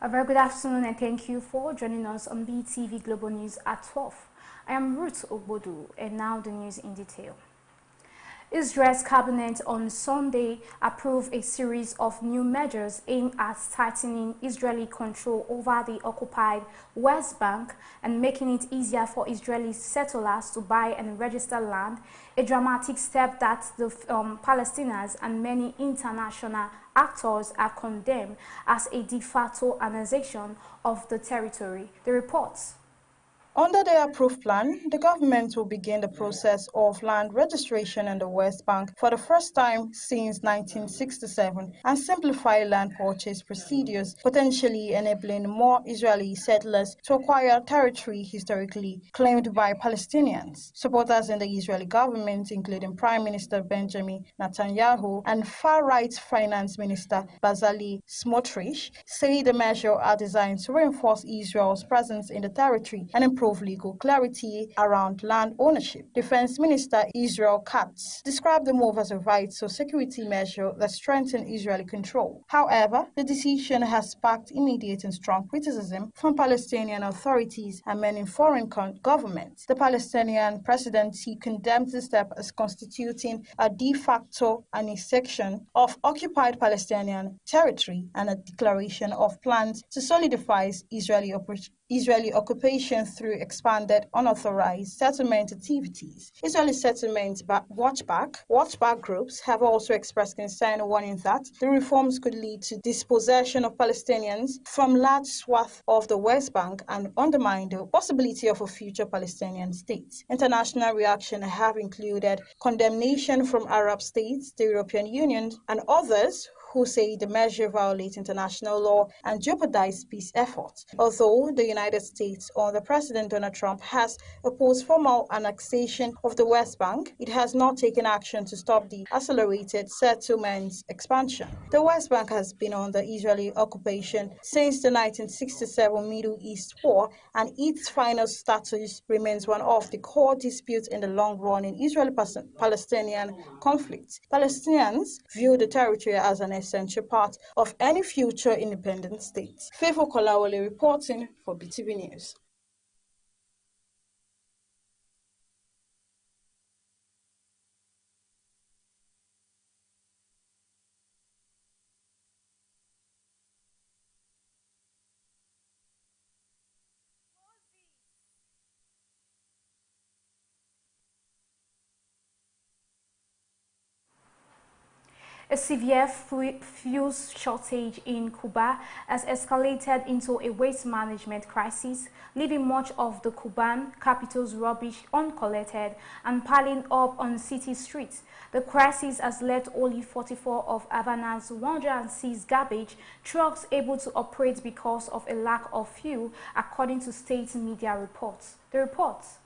A very good afternoon and thank you for joining us on BTV Global News at 12. I am Ruth Ogbodu and now the news in detail. Israel's cabinet on Sunday approved a series of new measures aimed at tightening Israeli control over the occupied West Bank and making it easier for Israeli settlers to buy and register land, a dramatic step that the Palestinians and many international actors are condemned as a de facto annexation of the territory. The reports. Under the approved plan, the government will begin the process of land registration in the West Bank for the first time since 1967 and simplify land purchase procedures, potentially enabling more Israeli settlers to acquire territory historically claimed by Palestinians. Supporters in the Israeli government, including Prime Minister Benjamin Netanyahu and far-right Finance Minister Bezalel Smotrich, say the measures are designed to reinforce Israel's presence in the territory and improve legal clarity around land ownership. Defense Minister Israel Katz described the move as a rights or security measure that strengthened Israeli control. However, the decision has sparked immediate and strong criticism from Palestinian authorities and many foreign governments. The Palestinian presidency condemned the step as constituting a de facto annexation of occupied Palestinian territory and a declaration of plans to solidify Israeli occupation through expanded unauthorized settlement activities. Israeli settlement watchback groups have also expressed concern, warning that the reforms could lead to dispossession of Palestinians from large swaths of the West Bank and undermine the possibility of a future Palestinian state. International reaction have included condemnation from Arab states, the European Union, and others who say the measure violates international law and jeopardizes peace efforts. Although the United States under President Donald Trump has opposed formal annexation of the West Bank, it has not taken action to stop the accelerated settlements expansion. The West Bank has been under Israeli occupation since the 1967 Middle East War, and its final status remains one of the core disputes in the long-running Israeli-Palestinian conflict. Palestinians view the territory as an essential part of any future independent state. Faithful Kolawole reporting for Beetv News. A severe fuel shortage in Cuba has escalated into a waste management crisis, leaving much of the Cuban capital's rubbish uncollected and piling up on city streets. The crisis has left only 44 of Havana's 106 garbage trucks able to operate because of a lack of fuel, according to state media reports. The reports.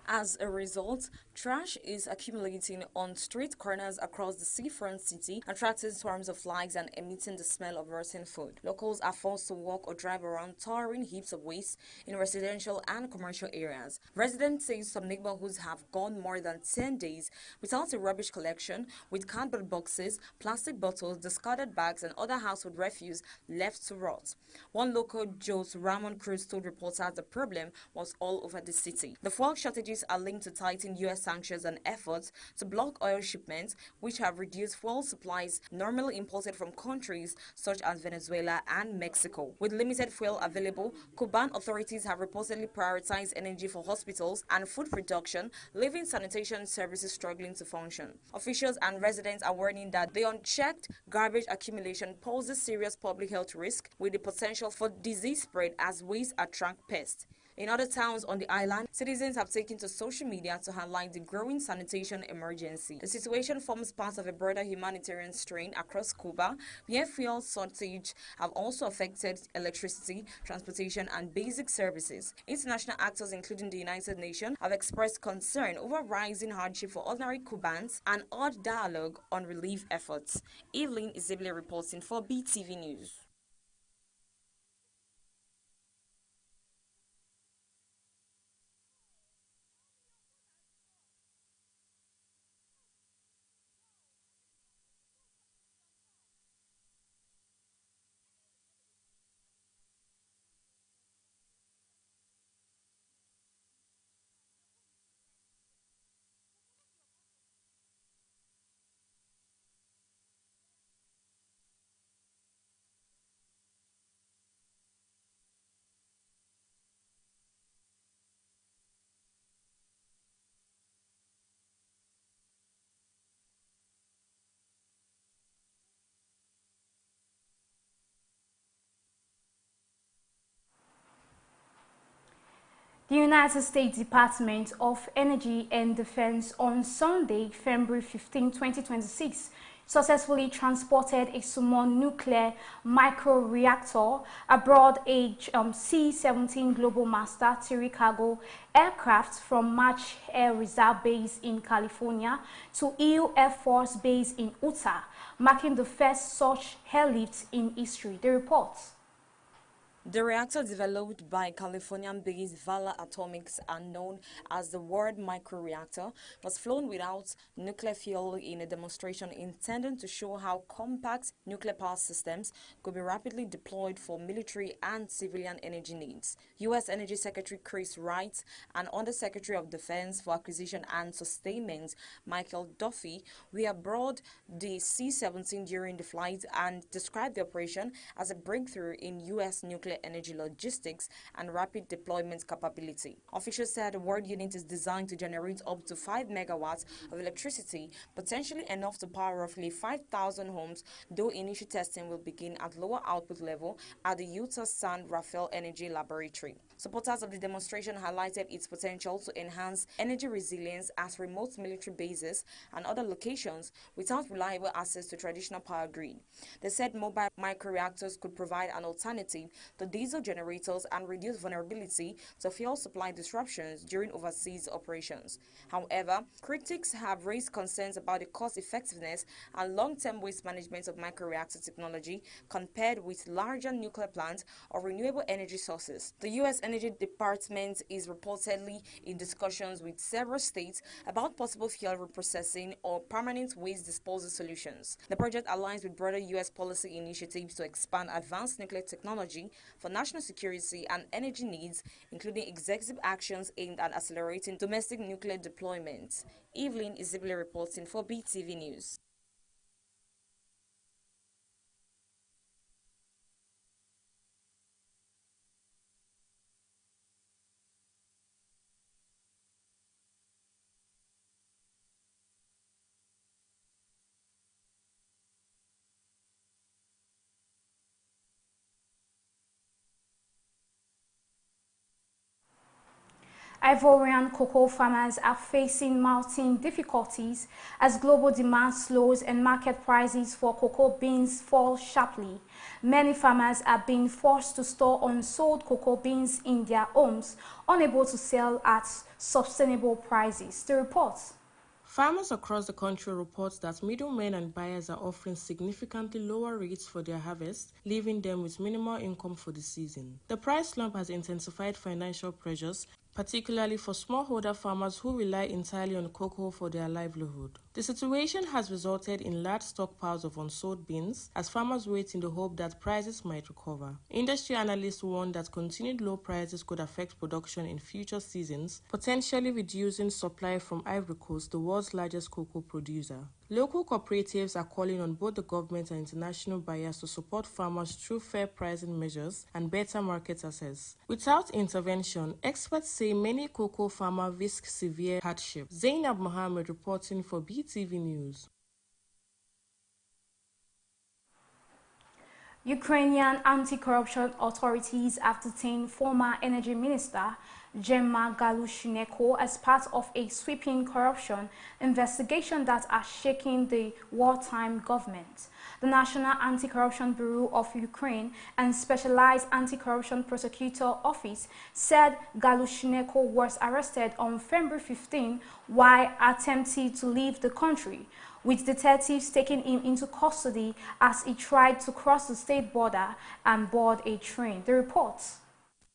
As a result, trash is accumulating on street corners across the seafront city, attracting swarms of flies and emitting the smell of rotten food. Locals are forced to walk or drive around towering heaps of waste in residential and commercial areas. Residents say some neighborhoods have gone more than 10 days without a rubbish collection, with cardboard boxes, plastic bottles, discarded bags and other household refuse left to rot. One local, Jose Ramon Cruz, told reporters the problem was all over the city. The fuel shortages are linked to tightened U.S. sanctions and efforts to block oil shipments, which have reduced fuel supplies normally imported from countries such as Venezuela and Mexico. With limited fuel available, Cuban authorities have reportedly prioritized energy for hospitals and food production, leaving sanitation services struggling to function. Officials and residents are warning that the unchecked garbage accumulation poses serious public health risk, with the potential for disease spread as waste attract pests. In other towns on the island, citizens have taken to social media to highlight the growing sanitation emergency. The situation forms part of a broader humanitarian strain across Cuba, where fuel shortage have also affected electricity, transportation, and basic services. International actors, including the United Nations, have expressed concern over rising hardship for ordinary Cubans and urged dialogue on relief efforts. Evelyn Isabelle reporting for BTV News. The United States Department of Energy and Defense on Sunday, February 15, 2026, successfully transported a small nuclear microreactor aboard a C-17 Global Master Theory cargo aircraft from Mach Air Reserve Base in California to EU Air Force Base in Utah, marking the first such airlift in history, the report. The reactor developed by Californian-based Vala Atomics and known as the World Microreactor was flown without nuclear fuel in a demonstration intended to show how compact nuclear power systems could be rapidly deployed for military and civilian energy needs. U.S. Energy Secretary Chris Wright and Undersecretary of Defense for Acquisition and Sustainment Michael Duffy were aboard the C-17 during the flight and described the operation as a breakthrough in U.S. nuclear energy logistics and rapid deployment capability. Officials said the world unit is designed to generate up to 5 megawatts of electricity, potentially enough to power roughly 5,000 homes, though initial testing will begin at lower output level at the Utah San Rafael Energy Laboratory. Supporters of the demonstration highlighted its potential to enhance energy resilience as remote military bases and other locations without reliable access to traditional power grid. They said mobile microreactors could provide an alternative to diesel generators and reduce vulnerability to fuel supply disruptions during overseas operations. However, critics have raised concerns about the cost effectiveness and long-term waste management of microreactor technology compared with larger nuclear plants or renewable energy sources. The U.S. Energy Department is reportedly in discussions with several states about possible fuel reprocessing or permanent waste disposal solutions. The project aligns with broader U.S. policy initiatives to expand advanced nuclear technology for national security and energy needs, including executive actions aimed at accelerating domestic nuclear deployment. Evelyn Isibile reporting for Beetv News. Ivorian cocoa farmers are facing mounting difficulties as global demand slows and market prices for cocoa beans fall sharply. Many farmers are being forced to store unsold cocoa beans in their homes, unable to sell at sustainable prices. The report. Farmers across the country report that middlemen and buyers are offering significantly lower rates for their harvest, leaving them with minimal income for the season. The price slump has intensified financial pressures, particularly for smallholder farmers who rely entirely on cocoa for their livelihood. The situation has resulted in large stockpiles of unsold beans as farmers wait in the hope that prices might recover. Industry analysts warn that continued low prices could affect production in future seasons, potentially reducing supply from Ivory Coast, the world's largest cocoa producer. Local cooperatives are calling on both the government and international buyers to support farmers through fair pricing measures and better market access. Without intervention, experts say many cocoa farmers risk severe hardship. Zainab Mohammed reporting for Beetv News. Ukrainian anti-corruption authorities have detained former energy minister Gemma Galushenko as part of a sweeping corruption investigation that has shaken the wartime government. The National Anti-Corruption Bureau of Ukraine and Specialized Anti-Corruption Prosecutor Office said Galushenko was arrested on February 15 while attempting to leave the country, with detectives taking him into custody as he tried to cross the state border and board a train. The report.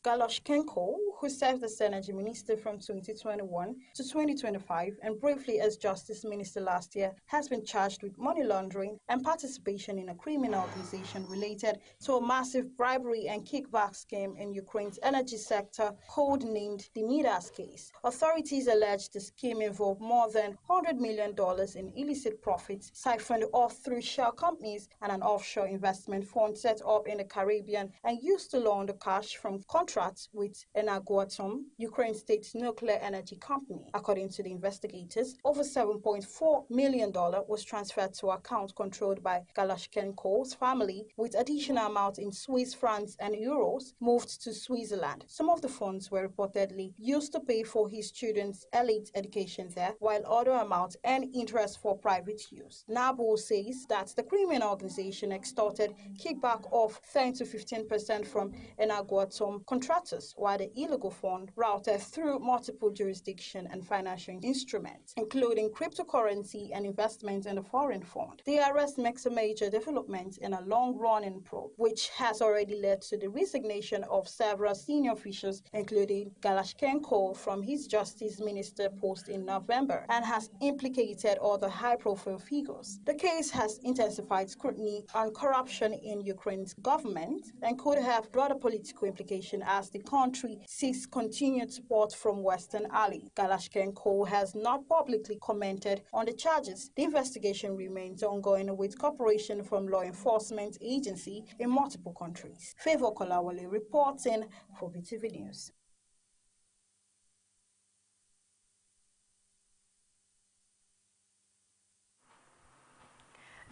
Galushchenko, who served as energy minister from 2021 to 2025 and briefly as justice minister last year, has been charged with money laundering and participation in a criminal organization related to a massive bribery and kickback scheme in Ukraine's energy sector, codenamed the Midas case. Authorities allege the scheme involved more than $100 million in illicit profits siphoned off through shell companies and an offshore investment fund set up in the Caribbean and used to launder cash from contracts with Enago Enaguatom, Ukraine state's nuclear energy company. According to the investigators, over $7.4 million was transferred to account controlled by Galashchenko's family, with additional amounts in Swiss francs and euros moved to Switzerland. Some of the funds were reportedly used to pay for his children's elite education there, while other amounts earned interest for private use. NABU says that the criminal organization extorted kickback of 10 to 15% from Enaguatom contractors, while the illegal fund routed through multiple jurisdictions and financial instruments, including cryptocurrency and investments in the foreign fund. The arrest makes a major development in a long-running probe, which has already led to the resignation of several senior officials, including Galashchenko from his justice minister post in November, and has implicated other high-profile figures. The case has intensified scrutiny on corruption in Ukraine's government and could have broader political implications as the country seeks continued support from Western allies. Galashchenko has not publicly commented on the charges. The investigation remains ongoing with cooperation from law enforcement agencies in multiple countries. Favor Kolawole reporting for Beetv News.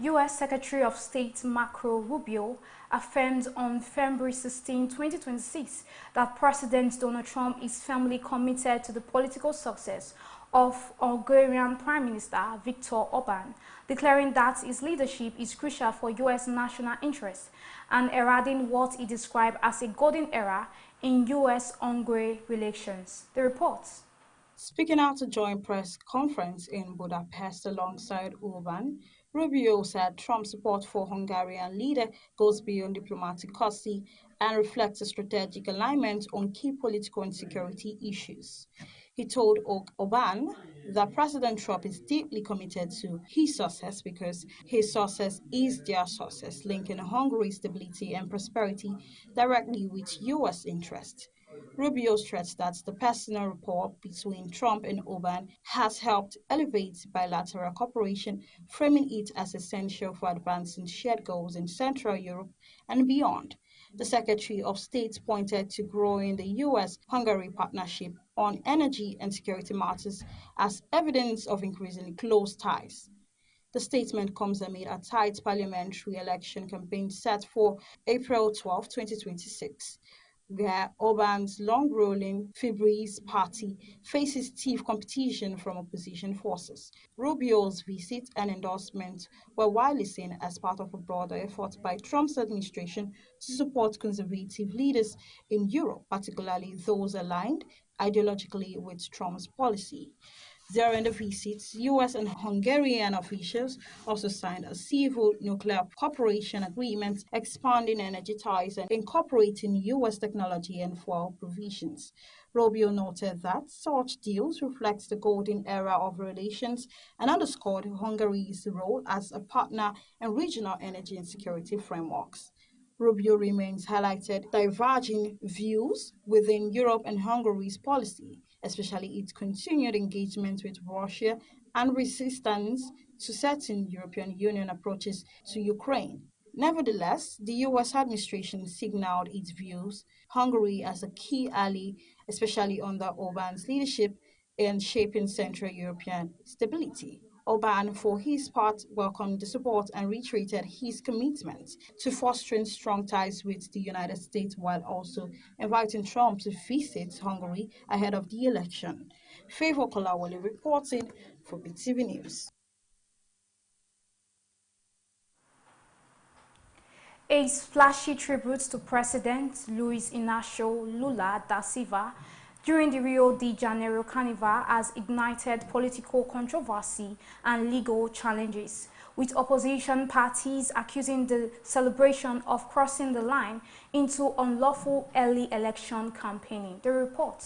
U.S. Secretary of State Marco Rubio affirmed on February 16, 2026, that President Donald Trump is firmly committed to the political success of Hungarian Prime Minister Viktor Orban, declaring that his leadership is crucial for U.S. national interests and heralding what he described as a golden era in U.S.-Hungary relations. The report. Speaking at a joint press conference in Budapest alongside Orban, Rubio said Trump's support for Hungarian leader goes beyond diplomatic courtesy and reflects a strategic alignment on key political and security issues. He told Orban that President Trump is deeply committed to his success because his success is their success, linking Hungary's stability and prosperity directly with U.S. interests. Rubio stressed that the personal rapport between Trump and Orban has helped elevate bilateral cooperation, framing it as essential for advancing shared goals in Central Europe and beyond. The Secretary of State pointed to growing the U.S.-Hungary partnership on energy and security matters as evidence of increasingly close ties. The statement comes amid a tight parliamentary election campaign set for April 12, 2026. Where Orban's long-ruling Fidesz party faces stiff competition from opposition forces. Rubio's visit and endorsement were widely seen as part of a broader effort by Trump's administration to support conservative leaders in Europe, particularly those aligned ideologically with Trump's policy. During the visits, U.S. and Hungarian officials also signed a civil nuclear cooperation agreement expanding energy ties and incorporating U.S. technology and fuel provisions. Rubio noted that such deals reflect the golden era of relations and underscored Hungary's role as a partner in regional energy and security frameworks. Rubio remains highlighted diverging views within Europe and Hungary's policy, especially its continued engagement with Russia and resistance to certain European Union approaches to Ukraine. Nevertheless, the U.S. administration signaled its views Hungary as a key ally, especially under Orban's leadership in shaping Central European stability. Orban, for his part, welcomed the support and reiterated his commitment to fostering strong ties with the United States while also inviting Trump to visit Hungary ahead of the election. Favor Kolawole reporting for Beetv News. A splashy tribute to President Luiz Inácio Lula da Silva during the Rio de Janeiro Carnival has ignited political controversy and legal challenges, with opposition parties accusing the celebration of crossing the line into unlawful early election campaigning. The report.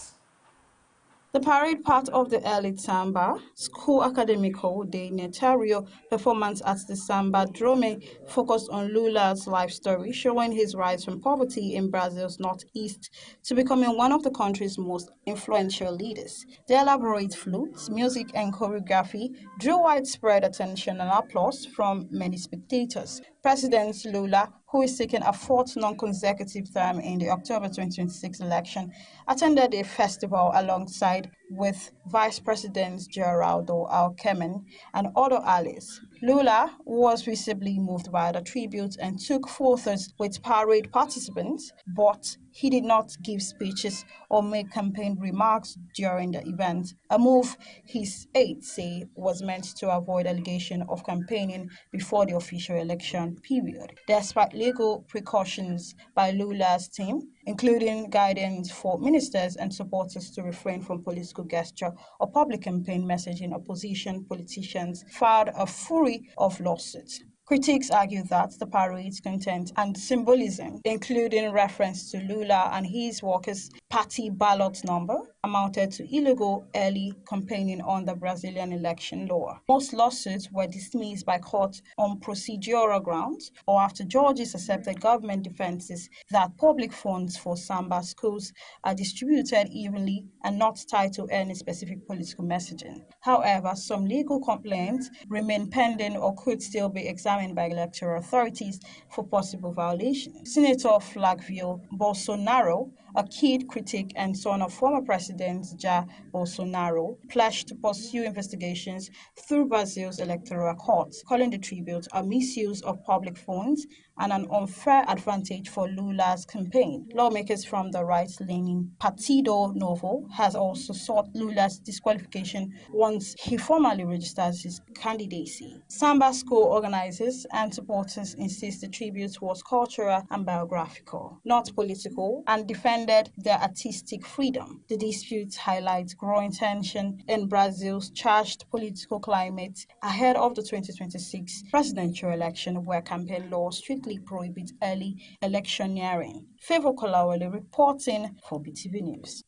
The parade, part of the early Samba School Academico de Netario performance at the Samba Drome, focused on Lula's life story, showing his rise from poverty in Brazil's northeast to becoming one of the country's most influential leaders. The elaborate flutes, music, and choreography drew widespread attention and applause from many spectators. President Lula, who is seeking a fourth non-consecutive term in the October 2026 election, attended a festival alongside with Vice President Geraldo Alckmin and other allies. Lula was visibly moved by the tribute and took photos with parade participants, but he did not give speeches or make campaign remarks during the event, a move his aides say was meant to avoid allegation of campaigning before the official election period. Despite legal precautions by Lula's team, including guidance for ministers and supporters to refrain from political gesture or public campaign messaging, opposition politicians filed a flurry of lawsuits. Critics argue that the parade's content and symbolism, including reference to Lula and his workers' party ballot number, amounted to illegal early campaigning on the Brazilian election law. Most lawsuits were dismissed by court on procedural grounds or after judges accepted government defenses that public funds for Samba schools are distributed evenly and not tied to any specific political messaging. However, some legal complaints remain pending or could still be examined by electoral authorities for possible violations. Senator Flavio Bolsonaro, a key critic and son of former President Jair Bolsonaro, pledged to pursue investigations through Brazil's electoral courts, calling the tribute a misuse of public funds and an unfair advantage for Lula's campaign. Lawmakers from the right-leaning Partido Novo has also sought Lula's disqualification once he formally registers his candidacy. Samba school organizers and supporters insist the tribute was cultural and biographical, not political, and defended their artistic freedom. The dispute highlights growing tension in Brazil's charged political climate ahead of the 2026 presidential election, where campaign laws strictly prohibit early electioneering. Favor Kolawole reporting for Beetv News.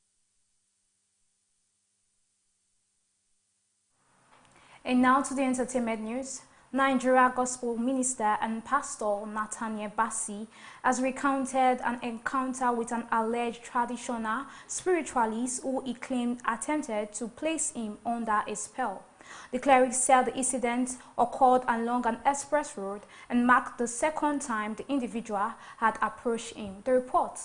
And now to the entertainment news. Nigeria gospel minister and pastor Nathaniel Bassey has recounted an encounter with an alleged traditional spiritualist who he claimed attempted to place him under a spell. The cleric said the incident occurred along an express road and marked the second time the individual had approached him. The report.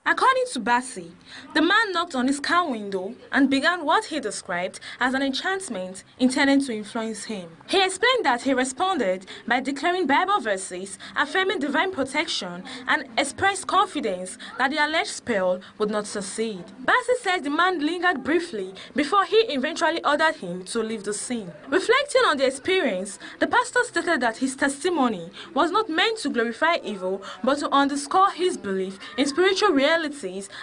According to Bassey, the man knocked on his car window and began what he described as an enchantment intended to influence him. He explained that he responded by declaring Bible verses affirming divine protection and expressed confidence that the alleged spell would not succeed. Bassey said the man lingered briefly before he eventually ordered him to leave the scene. Reflecting on the experience, the pastor stated that his testimony was not meant to glorify evil but to underscore his belief in spiritual realities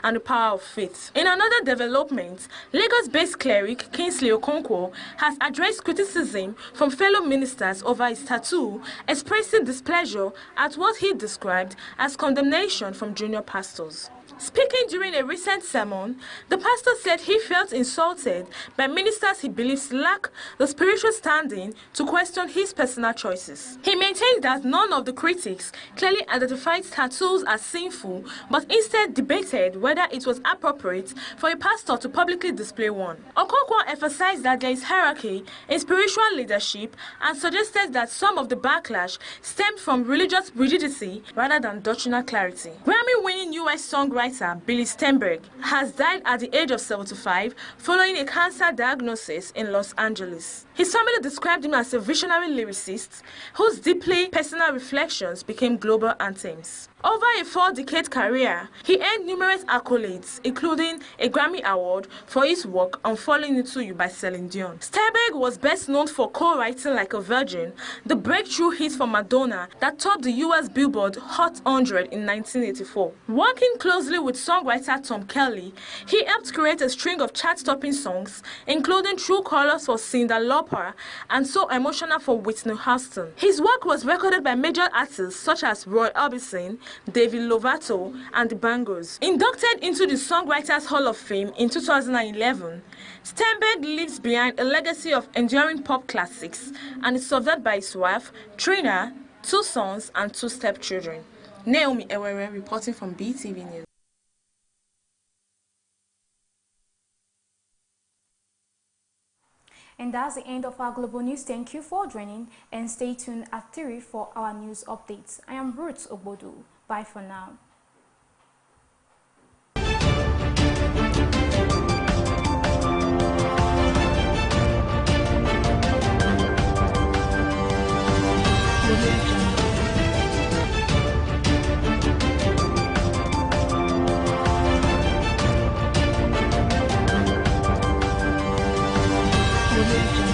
and the power of faith. In another development, Lagos-based cleric Kingsley Okonkwo has addressed criticism from fellow ministers over his tattoo, expressing displeasure at what he described as condemnation from junior pastors. Speaking during a recent sermon, the pastor said he felt insulted by ministers he believes lack the spiritual standing to question his personal choices. He maintained that none of the critics clearly identified tattoos as sinful, but instead debated whether it was appropriate for a pastor to publicly display one. Okonkwo emphasized that there is hierarchy in spiritual leadership and suggested that some of the backlash stemmed from religious rigidity rather than doctrinal clarity. Grammy-winning U.S. songwriter Billy Steinberg has died at the age of 75 following a cancer diagnosis in Los Angeles. His family described him as a visionary lyricist whose deeply personal reflections became global anthems. Over a 4-decade career, he earned numerous accolades, including a Grammy Award for his work on Falling Into You by Celine Dion. Steinberg was best known for co-writing Like a Virgin, the breakthrough hit for Madonna that topped the US Billboard Hot 100 in 1984. Working closely with songwriter Tom Kelly, he helped create a string of chart-topping songs, including True Colors for Cyndi Lauper and So Emotional for Whitney Houston. His work was recorded by major artists such as Roy Orbison, David Lovato, and the Bangos. Inducted into the Songwriters Hall of Fame in 2011, Steinberg leaves behind a legacy of enduring pop classics and is survived by his wife, Trina, 2 sons, and 2 stepchildren. Naomi Ewere reporting from Beetv News. And that's the end of our Global News. Thank you for joining and stay tuned at 3 for our news updates. I am Ruth Obodu. Bye for now. Beetv.